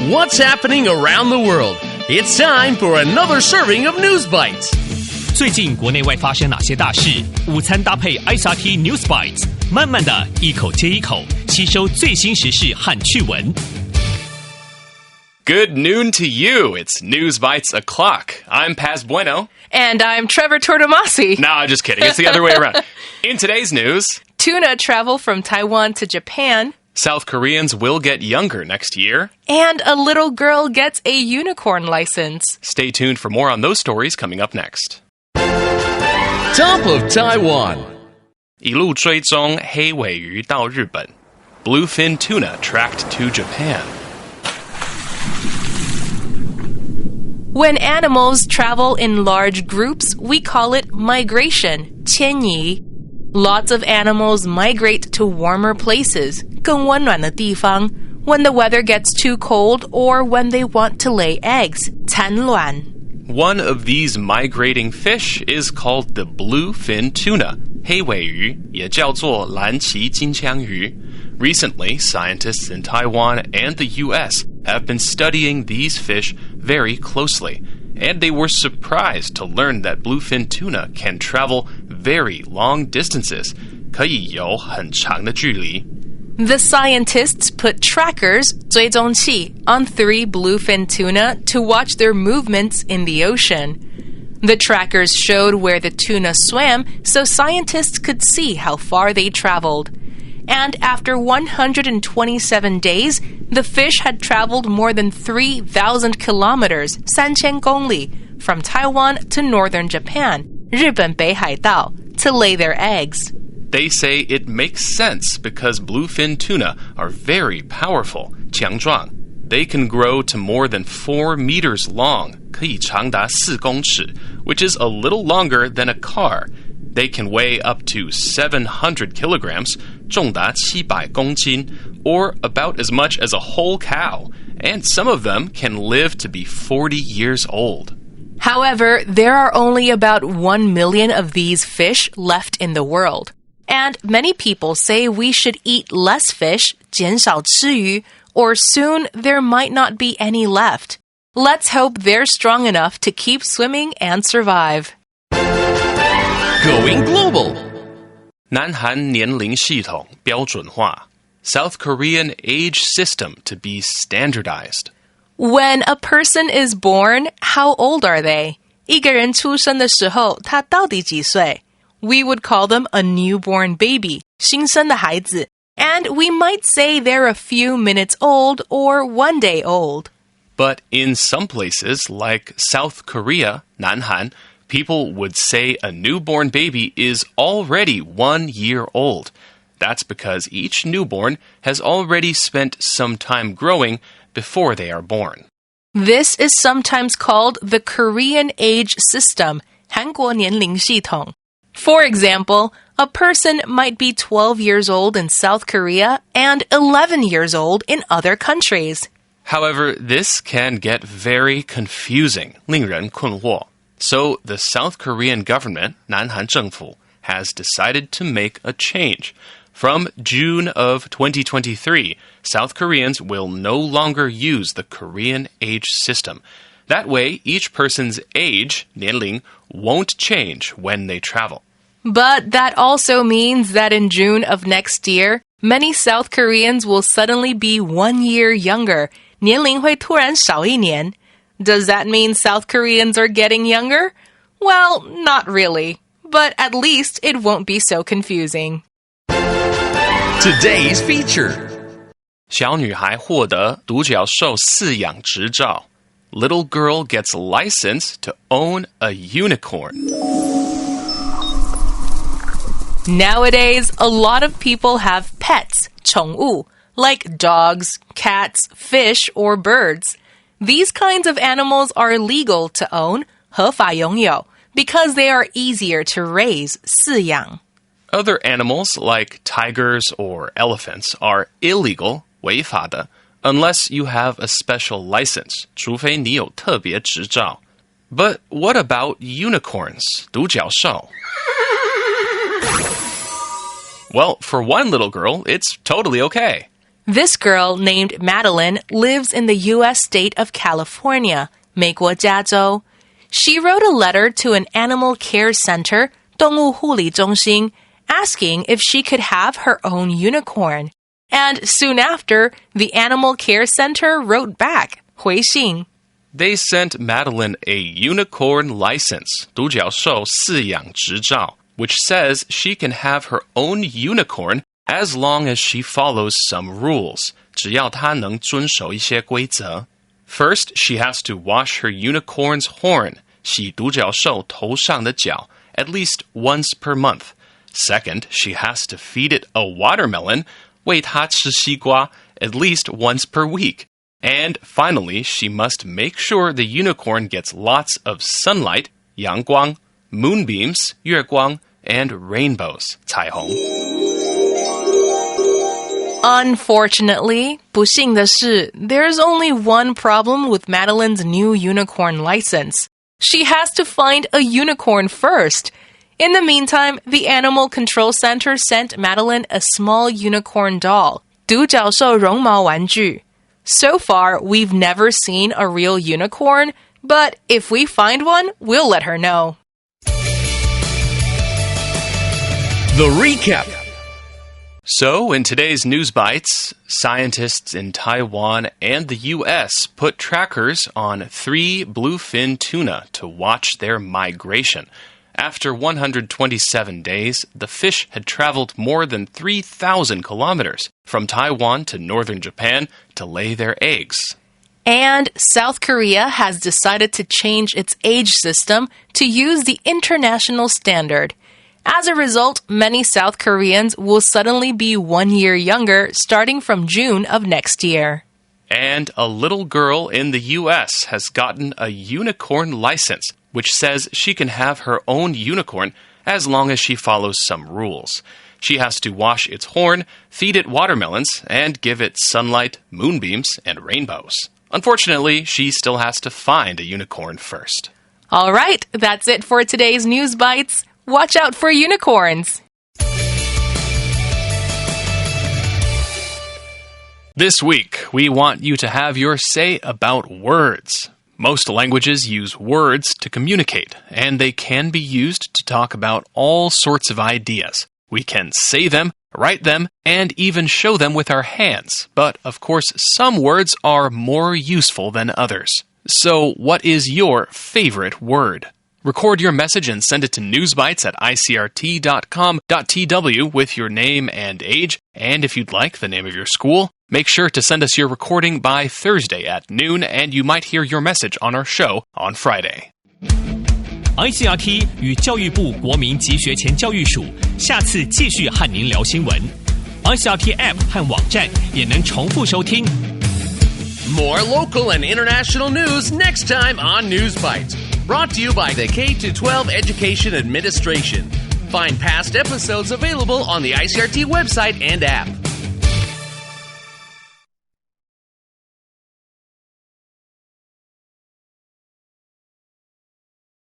What's happening around the world? It's time for another serving of News Bites. 最近国内外发生哪些大事？午餐搭配 ICT News Bites， 慢慢的一口接一口吸收最新时事和趣闻。Good noon to you. It's News Bites o'clock. I'm Paz Bueno. And I'm Trevor Tortomasi. No, just kidding. It's the other way around. In today's news, Tuna travel from Taiwan to Japan. South Koreans will get younger next year. And a little girl gets a unicorn license. Stay tuned for more on those stories coming up next. Top of Taiwan. 一路追踪黑尾鱼到日本. Bluefin tuna tracked to Japan. When animals travel in large groups, we call it migration, 迁移. Lots of animals migrate to warmer places, 更温暖的地方, when the weather gets too cold or when they want to lay eggs, 产卵. One of these migrating fish is called the bluefin tuna, 黑尾鱼, 也叫做蓝鳍金枪鱼. Recently, scientists in Taiwan and the U.S. have been studying these fish very closely, and they were surprised to learn that bluefin tuna can travel very long distances, 可以游很长的距离. The scientists put trackers, 追踪器, on 3 bluefin tuna to watch their movements in the ocean. The trackers showed where the tuna swam so scientists could see how far they traveled. And after 127 days, the fish had traveled more than 3,000 kilometers, 3,000 公里, from Taiwan to northern Japan, 日本北海道, to lay their eggs. They say it makes sense because bluefin tuna are very powerful, 强壮. They can grow to more than 4 meters long, 可以长达4公尺, which is a little longer than a car. They can weigh up to 700 kilograms, 重达700公斤, or about as much as a whole cow. And some of them can live to be 40 years old. However, there are only about 1 million of these fish left in the world. And many people say we should eat less fish, 减少吃鱼, or soon there might not be any left. Let's hope they're strong enough to keep swimming and survive. Going global. 南韩年龄系统标准化. South Korean age system to be standardized. When a person is born, how old are they? 一个人出生的时候，他到底几岁? We would call them a newborn baby, 新生的孩子. And we might say they're a few minutes old or 1 day old. But in some places, like South Korea, Nanhan, people would say a newborn baby is already 1 year old. That's because each newborn has already spent some time growing before they are born. This is sometimes called the Korean age system, 韩国年龄系统. For example, a person might be 12 years old in South Korea and 11 years old in other countries. However, this can get very confusing, 令人困惑. So the South Korean government, Nanhan 政府, has decided to make a change. From June of 2023, South Koreans will no longer use the Korean age system. That way, each person's age, 年龄, won't change when they travel. But that also means that in June of next year, many South Koreans will suddenly be 1 year younger. 年龄会突然少一年. Does that mean South Koreans are getting younger? Well, not really. But at least it won't be so confusing. Today's feature. 小女孩获得独角兽饲养执照. Little girl gets license to own a unicorn. Nowadays, a lot of people have pets, 宠物, like dogs, cats, fish, or birds. These kinds of animals are legal to own, 合法拥有, because they are easier to raise, 饲养. Other animals, like tigers or elephants, are illegal, 违法的, unless you have a special license, 除非你有特别执照. But what about unicorns, 独角兽? Well, for one little girl, it's totally okay. This girl named Madeline lives in the U.S. state of California, 美国加州. She wrote a letter to an animal care center, 动物护理中心, asking if she could have her own unicorn. And soon after, the animal care center wrote back, 回信. They sent Madeline a unicorn license, 独角兽饲养执照, which says she can have her own unicorn as long as she follows some rules, 只要她能遵守一些规则. First, she has to wash her unicorn's horn, 洗独角兽头上的角, at least once per month. Second, she has to feed it a watermelon, 喂它吃西瓜, at least once per week. And finally, she must make sure the unicorn gets lots of sunlight, 阳光, moonbeams, 月光, and rainbows, 彩虹. Unfortunately, 不幸的是, there's only one problem with Madeline's new unicorn license. She has to find a unicorn first. In the meantime, the Animal Control Center sent Madeline a small unicorn doll, 独角兽绒毛玩具. So far, we've never seen a real unicorn, but if we find one, we'll let her know. The recap. So, in today's News Bites, scientists in Taiwan and the U.S. put trackers on 3 bluefin tuna to watch their migration. After 127 days, the fish had traveled more than 3,000 kilometers from Taiwan to northern Japan to lay their eggs. And South Korea has decided to change its age system to use the international standard. As a result, many South Koreans will suddenly be 1 year younger starting from June of next year. And a little girl in the U.S. has gotten a unicorn license, which says she can have her own unicorn as long as she follows some rules. She has to wash its horn, feed it watermelons, and give it sunlight, moonbeams, and rainbows. Unfortunately, she still has to find a unicorn first. All right, that's it for today's News Bites. Watch out for unicorns. This week, we want you to have your say about words. Most languages use words to communicate, and they can be used to talk about all sorts of ideas. We can say them, write them, and even show them with our hands. But, of course, some words are more useful than others. So, what is your favorite word? Record your message and send it to newsbites@icrt.com.tw with your name and age, and if you'd like, the name of your school. Make sure to send us your recording by Thursday at noon, and you might hear your message on our show on Friday. ICRT 与教育部国民及学前教育署下次继续和您聊新闻。ICRT App 和网站也能重复收听。More local and international news next time on News Bites. Brought to you by the K-12 Education Administration. Find past episodes available on the ICRT website and app.